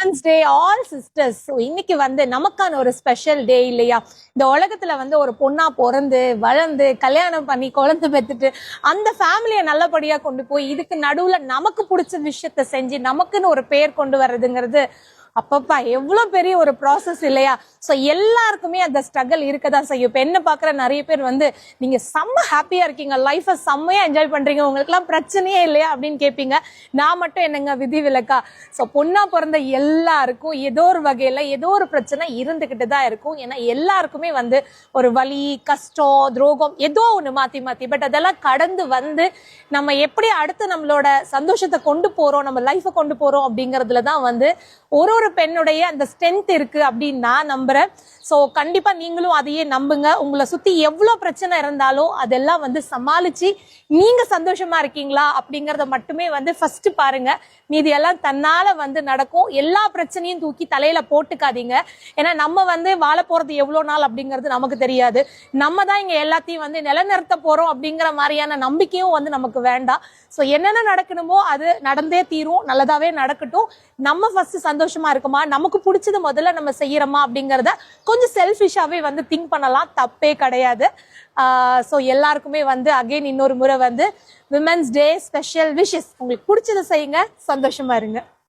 Women's day all sisters. இன்னைக்கு வந்து நமக்கான ஒரு ஸ்பெஷல் டே இல்லையா? இந்த உலகத்துல வந்து ஒரு பொண்ணா பிறந்து வளர்ந்து கல்யாணம் பண்ணி குழந்தை பெற்றுட்டு அந்த ஃபேமிலியை நல்லபடியா கொண்டு போய் இதுக்கு நடுவுல நமக்கு பிடிச்ச விஷயத்த செஞ்சு நமக்குன்னு ஒரு பேர் கொண்டு வர்றதுங்கிறது அப்பப்பா எவ்வளவு பெரிய ஒரு ப்ராசஸ் இல்லையா? ஸோ எல்லாருக்குமே அந்த ஸ்ட்ரகிள் இருக்கதான் செய்யும். இப்போ என்ன பாக்குற நிறைய பேர் வந்து நீங்க செம்ம ஹாப்பியா இருக்கீங்க, லைஃபை செம்மையா என்ஜாய் பண்றீங்க, உங்களுக்கு எல்லாம் பிரச்சனையே இல்லையா அப்படின்னு கேட்பீங்க. நான் மட்டும் என்னங்க விதி விலக்கா? ஸோ பொண்ணா பிறந்த எல்லாருக்கும் ஏதோ ஒரு வகையில ஏதோ ஒரு பிரச்சனை இருந்துகிட்டு தான் இருக்கும். ஏன்னா எல்லாருக்குமே வந்து ஒரு வலி, கஷ்டம், துரோகம் ஏதோ ஒண்ணு மாத்தி மாத்தி. பட் அதெல்லாம் கடந்து வந்து நம்ம எப்படி அடுத்து நம்மளோட சந்தோஷத்தை கொண்டு போறோம், நம்ம லைஃபை கொண்டு போறோம் அப்படிங்கறதுலதான் வந்து ஒரு பெண்ணுடைய அந்த ஸ்ட்ரென்த் இருக்கு அப்படின்னு நான் நம்புறேன். சோ கண்டிப்பா நீங்களும் அதையே நம்புங்க. உங்களை சுத்தி எவ்வளவு பிரச்சனை இருந்தாலும் அதெல்லாம் வந்து சமாளிச்சு நீங்க சந்தோஷமா இருக்கீங்களா அப்படிங்கறத மட்டுமே வந்து ஃபர்ஸ்ட் பாருங்க. மீதி எல்லாம் தன்னால வந்து நடக்கும். எல்லா பிரச்சனையும் தூக்கி தலையில போட்டுக்காதீங்க. ஏன்னா நம்ம வந்து வாழ போறது எவ்வளவு நாள் அப்படிங்கிறது நமக்கு தெரியாது. நம்ம தான் இங்க எல்லாத்தையும் வந்து நிலைநிறுத்த போறோம் அப்படிங்கிற மாதிரியான நம்பிக்கையும் வந்து நமக்கு வேண்டாம். சோ என்னென்ன நடக்கணுமோ அது நடந்தே தீரும், நல்லதாவே நடக்கட்டும். நம்ம ஃபர்ஸ்ட் சந்தோஷமா இருக்குமா, நமக்கு பிடிச்சது முதல்ல நம்ம செய்யறோமா அப்படிங்கறத கொஞ்சம் செல்ஃபிஷாவே வந்து திங்க் பண்ணலாம், தப்பே கிடையாது. ஸோ எல்லாருக்குமே வந்து அகைன் இன்னொரு முறை வந்து விமென்ஸ் டே ஸ்பெஷல் விஷஸ். உங்களுக்கு பிடிச்சதை செய்யுங்க, சந்தோஷமா இருங்க.